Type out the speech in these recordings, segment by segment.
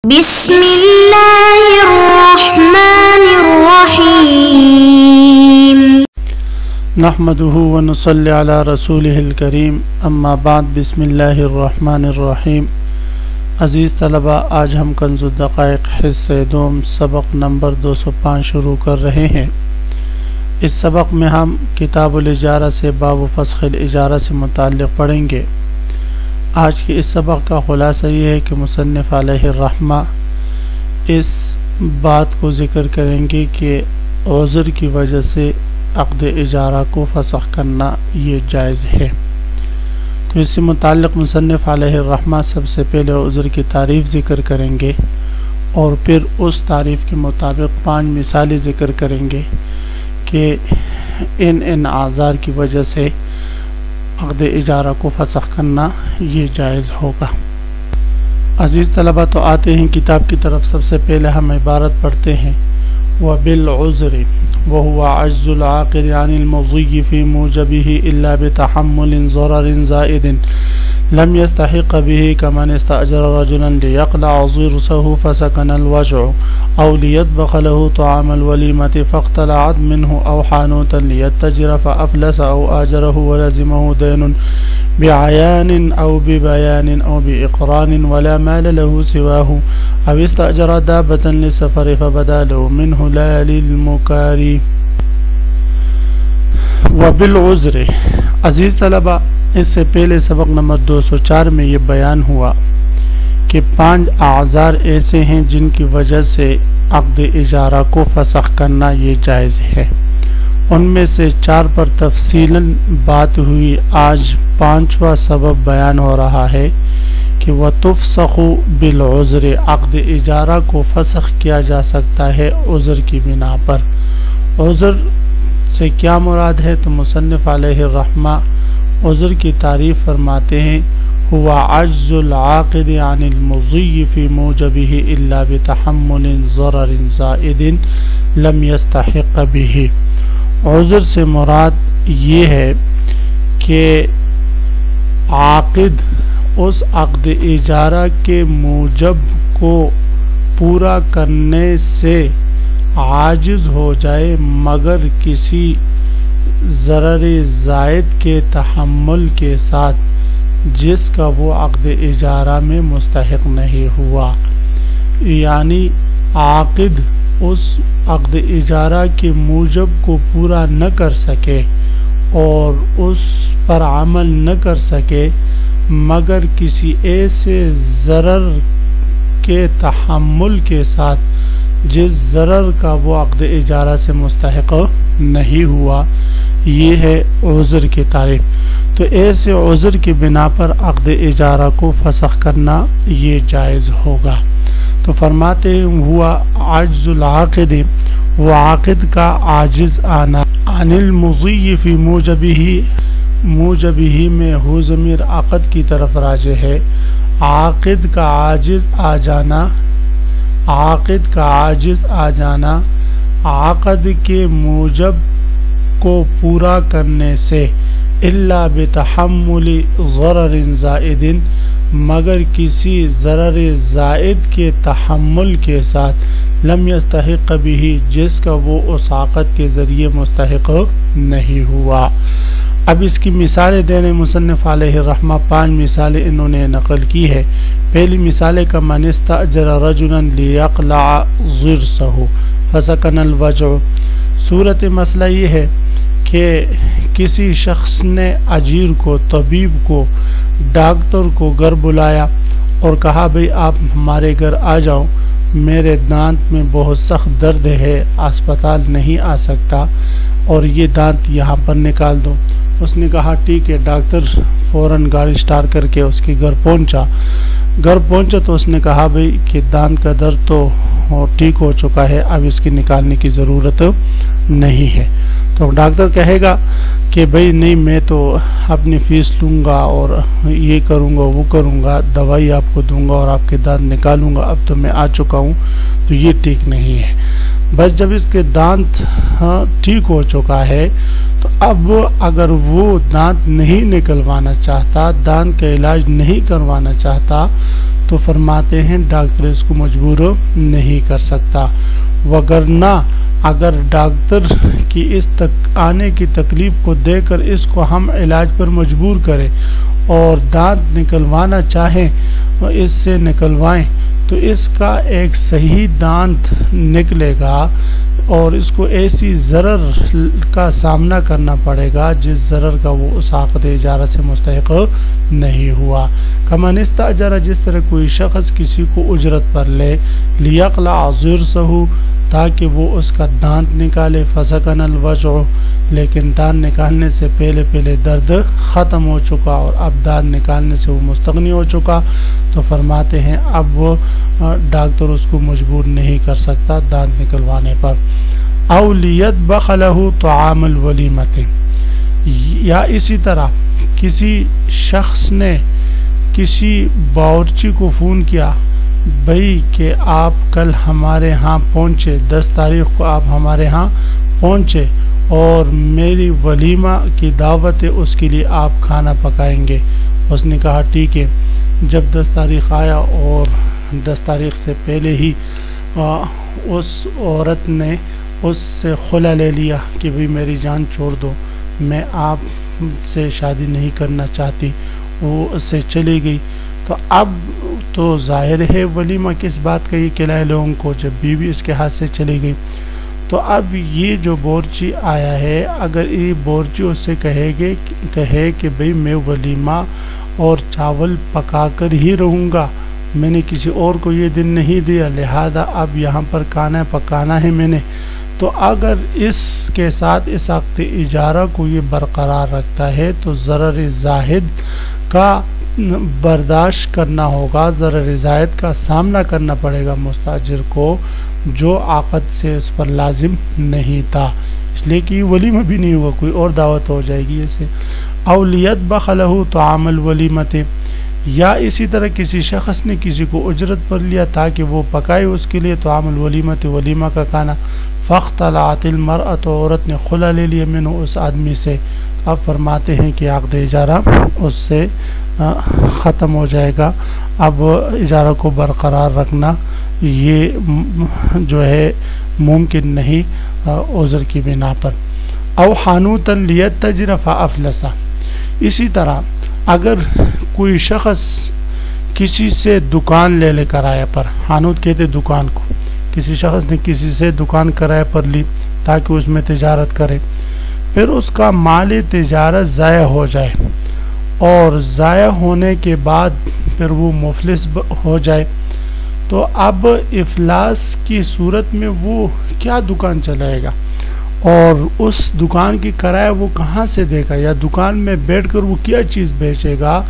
بسم اللہ الرحمن الرحیم نحمده ونصلی علی رسولہ الکریم اما بعد بسم اللہ الرحمن الرحیم۔ عزیز طلبہ، آج ہم کنز الدقائق حصہ دوم سبق نمبر 205 شروع کر رہے ہیں۔ اس سبق میں ہم کتاب الاجارہ سے باب فسخ الاجارہ سے متعلق پڑھیں گے۔ آج کے اس سبق کا خلاصہ یہ ہے کہ مصنف علیہ الرحمہ اس بات کو ذکر کریں گے کہ عذر کی وجہ سے عقد اجارہ کو فسخ کرنا یہ جائز ہے۔ تو اس سے متعلق مصنف علیہ الرحمہ سب سے پہلے عذر کی تعریف ذکر کریں گے اور پھر اس تعریف کے مطابق 5 مثالیں ذکر کریں گے کہ ان اعذار کی وجہ سے عقد اجارہ کو فسخ کرنا یہ جائز ہوگا۔ عزیز طلبہ، تو آتے ہیں کتاب کی طرف۔ سب سے پہلے ہم عبارت پڑھتے ہیں وَبِالْعُذْرِ وَهُوَ عَجْزُ الْعَاقِدِ عَنِ الْمُضِيِّ فِي مُوجَبِهِ إِلَّا بِتَحَمُّلٍ ضَرَرٍ زَائِدٍ لم يستحق به كمن استأجر رجلا ليقلع ضرسه فسكن الوجع أو ليطبخ له طعام الوليمة فاقتلعت منه أو حانوتا ليتجر فأفلس أو آجره ولزمه دين بعيان أو ببيان أو بإقران ولا مال له سواه أو استأجر دابة للسفر فبدا له منه لا للمكاري وبالعذر۔ عزیز طلبہ، اس سے پہلے سبق نمبر 204 میں یہ بیان ہوا کہ 5 اعذار ایسے ہیں جن کی وجہ سے عقد اجارہ کو فسخ کرنا یہ جائز ہے۔ ان میں سے 4 پر تفصیلاً بات ہوئی۔ آج 5واں سبب بیان ہو رہا ہے کہ وَتُفْسَخُ بِالْعُذْرِ، عقد اجارہ کو فسخ کیا جا سکتا ہے عذر کی بنا پر۔ عذر سے کیا مراد ہے؟ تو مصنف علیہ الرحمہ عذر کی تعریف فرماتے ہیں هو عجز العاقد عن المضي في موجبه إلا بتحمل ضرر زائد لم يستحق به۔ عذر سے مراد یہ ہے کہ عاقد اس عقد اجارہ کے موجب کو پورا کرنے سے عاجز ہو جائے مگر کسی ضرر زائد کے تحمل کے ساتھ جس کا وہ عقد اجارہ میں مستحق نہیں ہوا۔ یعنی عاقد اس عقد اجارہ کے موجب کو پورا نہ کر سکے اور اس پر عمل نہ کر سکے مگر کسی ایسے ضرر کے تحمل کے ساتھ جس ضرر کا وہ عقد اجارہ سے مستحق نہیں ہوا۔ یہ ہے عذر کی تعریف۔ تو ایسے عذر کی بنا پر عقد اجارہ کو فسخ کرنا یہ جائز ہوگا۔ تو فرماتے ہیں ہوا عجز العاقد، وہ عاقد کا عاجز آنا، عن المضی فی موجبہ میں ہو ضمیر عقد کی طرف راجع ہے۔ عاقد کا عاجز آ جانا، عاقد کا عاجز آ جانا عقد کے موجب کو پورا کرنے سے الا بتحمل ضرر زائد، مگر کسی ضرر زائد کے تحمل کے ساتھ لم يستحق به، جس کا وہ اس عقد کے ذریعے مستحق نہیں ہوا۔ اب اس کی مثالیں دینے مصنف علیہ الرحمہ 5 مثالیں انہوں نے نقل کی ہے۔ پہلی مثال کا من استأجر رجلا لیقلع ضرسه فسکن الوجع۔ صورت مسئلہ یہ ہے کہ کسی شخص نے اجیر کو، طبیب کو، ڈاکٹر کو گھر بلایا اور کہا بھئی آپ ہمارے گھر آ جاؤ، میرے دانت میں بہت سخت درد ہے، اسپتال نہیں آ سکتا اور یہ دانت یہاں پر نکال دو۔ اس نے کہا ٹھیک ہے۔ ڈاکٹر فوراً گاڑی سٹارٹ کر کے اس کے گھر پہنچا تو اس نے کہا بھئی کہ دانت کا درد تو ٹھیک ہو چکا ہے، اب اس کی نکالنے کی ضرورت نہیں ہے۔ تو ڈاکٹر کہے گا کہ بھئی نہیں، میں تو اپنی فیس لوں گا اور یہ کروں گا وہ کروں گا، دوائی آپ کو دوں گا اور آپ کے دانت نکالوں گا، اب تو میں آ چکا ہوں تو یہ ٹھیک نہیں ہے۔ بس جب اس کے دانت ٹھیک ہو چکا ہے تو اب اگر وہ دانت نہیں نکلوانا چاہتا، دانت کا علاج نہیں کروانا چاہتا تو فرماتے ہیں ڈاکٹر اس کو مجبور نہیں کر سکتا، وگرنہ اگر ڈاکٹر کی اس تک آنے کی تکلیف کو دے کر اس کو ہم علاج پر مجبور کریں اور دانت نکلوانا چاہیں اور اس سے نکلوائیں تو اس کا ایک صحیح دانت نکلے گا اور اس کو ایسی ضرر کا سامنا کرنا پڑے گا جس ضرر کا وہ اس عقد اجارہ سے مستحق نہیں ہوا۔ کمن استاجر، جس طرح کوئی شخص کسی کو اجرت پر لے، لیقلع ضرسہ، تاکہ وہ اس کا دانت نکالے، فسکن الوجع، لیکن دانت نکالنے سے پہلے درد ختم ہو چکا اور اب دانت نکالنے سے وہ مستغنی ہو چکا، تو فرماتے ہیں اب وہ ڈاکٹر اس کو مجبور نہیں کر سکتا دانت نکلوانے پر۔ او لیطبخ لہ طعام الولیمۃ، یا اسی طرح کسی شخص نے کسی باورچی کو فون کیا بھئی کہ آپ کل ہمارے ہاں پہنچے، 10 تاریخ کو آپ ہمارے ہاں پہنچے اور میری ولیمہ کی دعوت ہے، اس کے لیے آپ کھانا پکائیں گے۔ اس نے کہا ٹھیک ہے۔ جب 10 تاریخ آیا اور 10 تاریخ سے پہلے ہی اس عورت نے اس سے خلا لے لیا کہ بھئی میری جان چھوڑ دو، میں آپ سے شادی نہیں کرنا چاہتی، وہ اس سے چلی گئی، تو اب تو ظاہر ہے ولیمہ کس بات کا یہ کھلائے لوگوں کو جب بیوی اس کے ہاتھ سے چلی گئی۔ تو اب یہ جو بورچی آیا ہے، اگر یہ بورچی اس سے کہے کہ بھئی میں ولیمہ اور چاول پکا کر ہی رہوں گا، میں نے کسی اور کو یہ دن نہیں دیا، لہذا اب یہاں پر کھانا پکانا ہے میں نے، تو اگر اس کے ساتھ اس عقد اجارہ کو یہ برقرار رکھتا ہے تو ضرر زائد کا برداشت کرنا ہوگا، ضرر زائد کا سامنا کرنا پڑے گا مستاجر کو، جو عقد سے اس پر لازم نہیں تھا، اس لیے کہ ولیمہ بھی نہیں ہوا، کوئی اور دعوت ہو جائے گی اسے۔ او لیطبخ لہ طعام الولیمۃ، یا اسی طرح کسی شخص نے کسی کو اجرت پر لیا تاکہ وہ پکائے اس کے لیے طعام الولیمۃ، ولیمہ کا کھانا، فاختلعت المرأۃ، عورت نے خلا لے لیا منہ اس آدمی سے، اب فرماتے ہیں کہ عقد اجارہ اس سے ختم ہو جائے گا، اب اجارہ کو برقرار رکھنا یہ جو ہے ممکن نہیں عذر کی بنا پر۔ او حانوتا لیتجر فافلس، اسی طرح اگر کوئی شخص کسی سے دکان لے کرایہ پر، حانوت کہتے دکان کو، کسی شخص نے کسی سے دکان کرایہ پر لی تاکہ اس میں تجارت کرے، پھر اس کا مال تجارت ضائع ہو جائے اور ضائع ہونے کے بعد پھر وہ مفلس ہو جائے، تو اب افلاس کی صورت میں وہ کیا دکان چلائے گا اور اس دکان کی کرایہ وہ کہاں سے دے گا، یا دکان میں بیٹھ کر وہ کیا چیز بیچے گا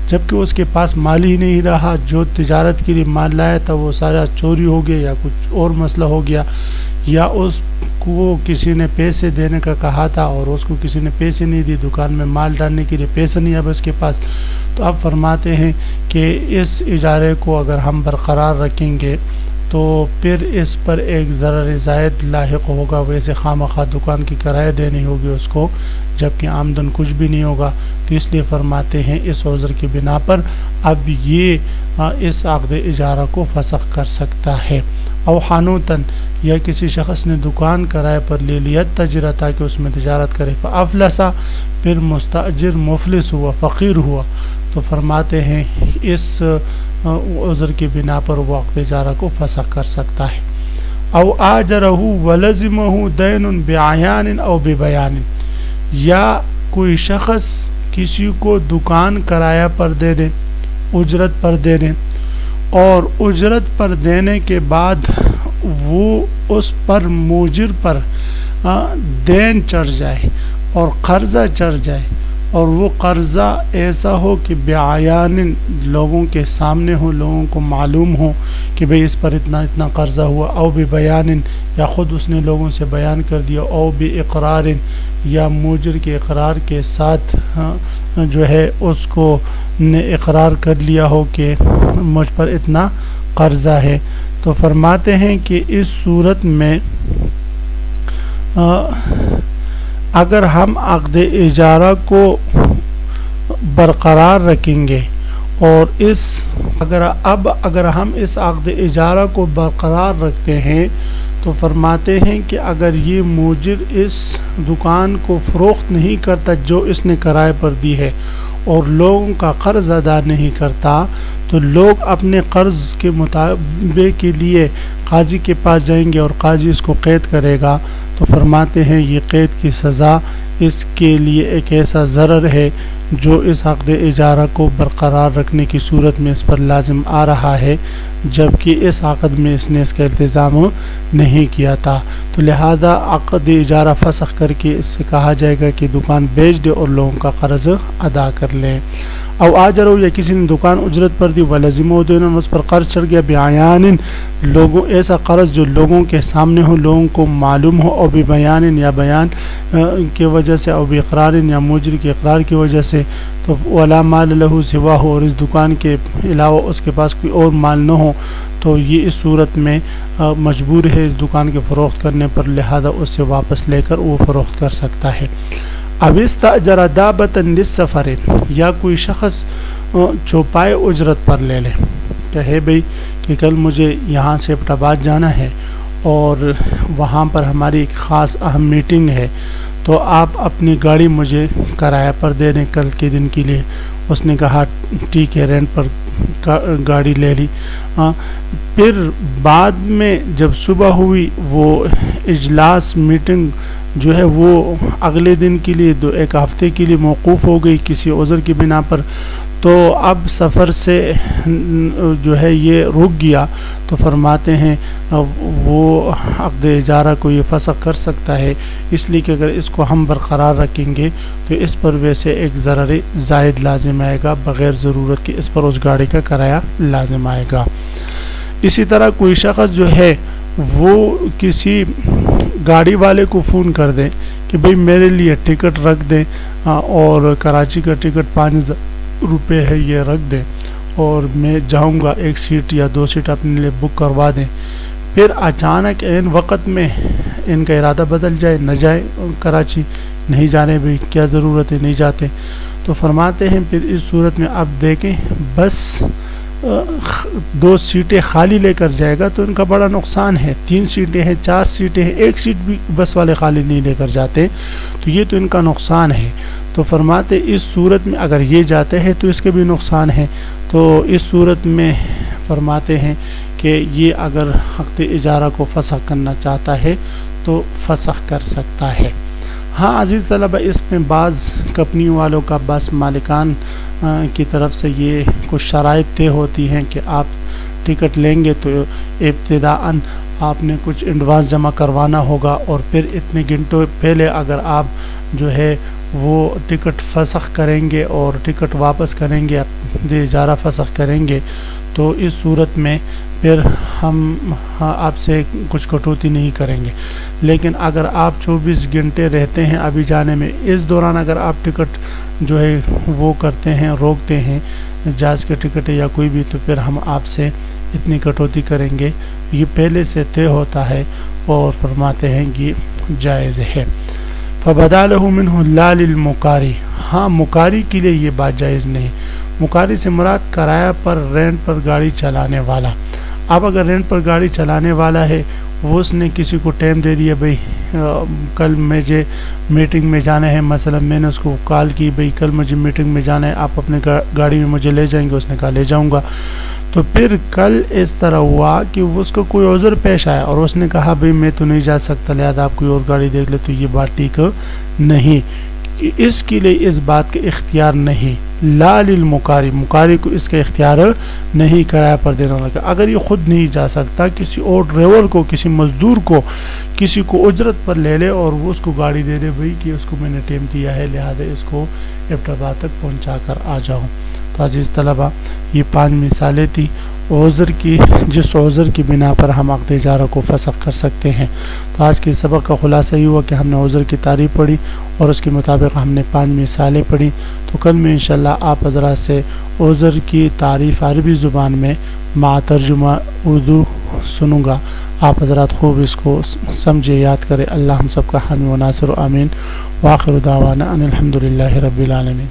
جبکہ اس کے پاس مال ہی نہیں رہا، جو تجارت کے لیے مال لایا تھا وہ سارا چوری ہو گیا یا کچھ اور مسئلہ ہو گیا، یا اس کو کسی نے پیسے دینے کا کہا تھا اور اس کو کسی نے پیسے نہیں دی، دکان میں مال ڈالنے کے لیے پیسے نہیں اب اس کے پاس، تو اب فرماتے ہیں کہ اس اجارے کو اگر ہم برقرار رکھیں گے تو پھر اس پر ایک ضرر زائد لاحق ہوگا، ویسے خواہ دکان کی کرایہ دینی ہوگی اس کو جبکہ آمدن کچھ بھی نہیں ہوگا، تو اس لیے فرماتے ہیں اس عذر کی بنا پر اب یہ اس عقد اجارہ کو فسخ کر سکتا ہے۔ او حانوتن، یا کسی شخص نے دکان کرایہ پر لے لیا تجرہ تاکہ اس میں تجارت کرے، فافلسا، پھر مستاجر مفلس ہوا، فقیر ہوا، تو فرماتے ہیں اس عذر کی بنا پر وہ عقد اجارہ کو فسخ کر سکتا ہے۔ او آجرہ ولزمہ دین بعیان او ببیان، یا کوئی شخص کسی کو دکان کرایہ پر دے دے، اجرت پر دے دے، اور اجرت پر دینے کے بعد وہ اس پر موجر پر دین چڑھ جائے اور قرضہ چڑھ جائے، اور وہ قرضہ ایسا ہو کہ بعیان لوگوں کے سامنے ہو، لوگوں کو معلوم ہو کہ بھئی اس پر اتنا اتنا قرضہ ہوا، او ببیان، یا خود اس نے لوگوں سے بیان کر دیا، او باقرار، یا موجر کے اقرار کے ساتھ جو ہے اس کو نے اقرار کر لیا ہو کہ مجھ پر اتنا قرضہ ہے، تو فرماتے ہیں کہ اس صورت میں اگر ہم عقد اجارہ کو برقرار رکھیں گے اور اگر ہم اس عقد اجارہ کو برقرار رکھتے ہیں تو فرماتے ہیں کہ اگر یہ موجر اس دکان کو فروخت نہیں کرتا جو اس نے کرائے پر دی ہے اور لوگوں کا قرض ادا نہیں کرتا تو لوگ اپنے قرض کے مطالبے کے لیے قاضی کے پاس جائیں گے اور قاضی اس کو قید کرے گا. تو فرماتے ہیں یہ قید کی سزا اس کے لیے ایک ایسا ضرر ہے جو اس عقد اجارہ کو برقرار رکھنے کی صورت میں اس پر لازم آ رہا ہے جبکہ اس عقد میں اس نے اس کا التزام نہیں کیا تھا. تو لہذا عقد اجارہ فسخ کر کے اس سے کہا جائے گا کہ دکان بیچ دے اور لوگوں کا قرض ادا کر لیں. او آجرو یا کسی نے دکان اجرت پر دی ولزمو دین اس پر قرض چڑھ گیا بیان لوگوں ایسا قرض جو لوگوں کے سامنے ہو لوگوں کو معلوم ہو اور بیان یا بیان کی وجہ سے اور اقرار یا موجر کے اقرار کی وجہ سے تو ولا مال له سوا ہو اور اس دکان کے علاوہ اس کے پاس کوئی اور مال نہ ہو تو یہ اس صورت میں مجبور ہے اس دکان کے فروخت کرنے پر لہذا اس سے واپس لے کر وہ فروخت کر سکتا ہے. اب استاجر دابۃ للسفر یا کوئی شخص چوپائے اجرت پر لے لے کہے بھئی کہ کل مجھے یہاں سے ایبٹ آباد جانا ہے اور وہاں پر ہماری ایک خاص اہم میٹنگ ہے تو آپ اپنی گاڑی مجھے کرایہ پر دے دیں کل کے دن کے لیے. اس نے کہا ٹھیک ہے رینٹ پر گاڑی لے لی. پھر بعد میں جب صبح ہوئی وہ اجلاس میٹنگ جو ہے وہ اگلے دن کے لیے ایک ہفتے کے لیے موقوف ہو گئی کسی عذر کی بنا پر تو اب سفر سے جو ہے یہ رک گیا تو فرماتے ہیں وہ عقد اجارہ کو یہ فسخ کر سکتا ہے اس لیے کہ اگر اس کو ہم برقرار رکھیں گے تو اس پر ویسے ایک ضرر زائد لازم آئے گا بغیر ضرورت کہ اس پر اس گاڑی کا کرایہ لازم آئے گا. اسی طرح کوئی شخص جو ہے وہ کسی گاڑی والے کو فون کر دیں کہ بھئی میرے لیے ٹکٹ رکھ دیں اور کراچی کا ٹکٹ 5,000 روپے ہے یہ رکھ دیں اور میں جاؤں گا 1 سیٹ یا 2 سیٹ اپنے لیے بک کروا دیں. پھر اچانک عین وقت میں ان کا ارادہ بدل جائے نہ جائے کراچی نہیں جانے بھی کیا ضرورت ہے نہیں جاتے تو فرماتے ہیں پھر اس صورت میں اب دیکھیں بس 2 سیٹیں خالی لے کر جائے گا تو ان کا بڑا نقصان ہے. 3 سیٹیں ہیں 4 سیٹیں ہیں 1 سیٹ بھی بس والے خالی نہیں لے کر جاتے تو یہ تو ان کا نقصان ہے. تو فرماتے اس صورت میں اگر یہ جاتے ہیں تو اس کے بھی نقصان ہے. تو اس صورت میں فرماتے ہیں کہ یہ اگر عقد اجارہ کو فسخ کرنا چاہتا ہے تو فسخ کر سکتا ہے. ہاں عزیز طلبہ اس میں بعض کمپنیوں والوں کا بس مالکان کی طرف سے یہ کچھ شرائط طے ہوتی ہیں کہ آپ ٹکٹ لیں گے تو ابتداءً آپ نے کچھ ایڈوانس جمع کروانا ہوگا اور پھر اتنے گھنٹوں پہلے اگر آپ جو ہے وہ ٹکٹ فسخ کریں گے اور ٹکٹ واپس کریں گے اجارہ فسخ کریں گے تو اس صورت میں پھر ہم آپ سے کچھ کٹوتی نہیں کریں گے. لیکن اگر آپ 24 گھنٹے رہتے ہیں ابھی جانے میں اس دوران اگر آپ ٹکٹ جو ہے وہ کرتے ہیں روکتے ہیں جہاز کے ٹکٹ یا کوئی بھی تو پھر ہم آپ سے اتنی کٹوتی کریں گے. یہ پہلے سے طے ہوتا ہے اور فرماتے ہیں یہ جائز ہے. فبدا له منه لا للمقاری ہاں مقاری کے لیے یہ بات جائز نہیں. مقاری سے مراد کرایہ پر رینٹ پر گاڑی چلانے والا. اب اگر رینٹ پر گاڑی چلانے والا ہے وہ اس نے کسی کو ٹائم دے دیا بھئی کل مجھے میٹنگ میں جانا ہے مثلا میں نے اس کو کال کی بھئی کل مجھے میٹنگ میں جانا ہے آپ اپنے گاڑی میں مجھے لے جائیں گے اس نے کہا لے جاؤں گا. تو پھر کل اس طرح ہوا کہ اس کو کوئی عذر پیش آیا اور اس نے کہا بھئی میں تو نہیں جا سکتا لہذا آپ کوئی اور گاڑی دیکھ لے تو یہ بات ٹھیک نہیں. اس کے لیے اس بات کا اختیار نہیں. لا للمقاری مقاری کو اس کا اختیار نہیں کرایہ پر دینا لگا. اگر یہ خود نہیں جا سکتا کسی اور ڈرائیور کو کسی مزدور کو کسی کو اجرت پر لے لے اور وہ اس کو گاڑی دے دے بھئی کہ اس کو میں نے ٹائم دیا ہے لہذا اس کو ایبٹ آباد تک پہنچا کر آ جاؤں. تو عزیز طلبہ یہ 5 مثالیں تھی عذر کی جس عذر کی بنا پر ہم عقد اجارہ کو فسخ کر سکتے ہیں. تو آج کے سبق کا خلاصہ یہ ہوا کہ ہم نے عذر کی تعریف پڑھی اور اس کے مطابق ہم نے 5 مثالیں پڑھی. تو کل میں انشاءاللہ آپ حضرات سے عذر کی تعریف عربی زبان میں مع ترجمہ اردو سنوں گا. آپ حضرات خوب اس کو سمجھے یاد کریں. اللہ ہم سب کا حامی و ناصر آمین. وآخر دعوانا ان الحمدللہ رب العالمین.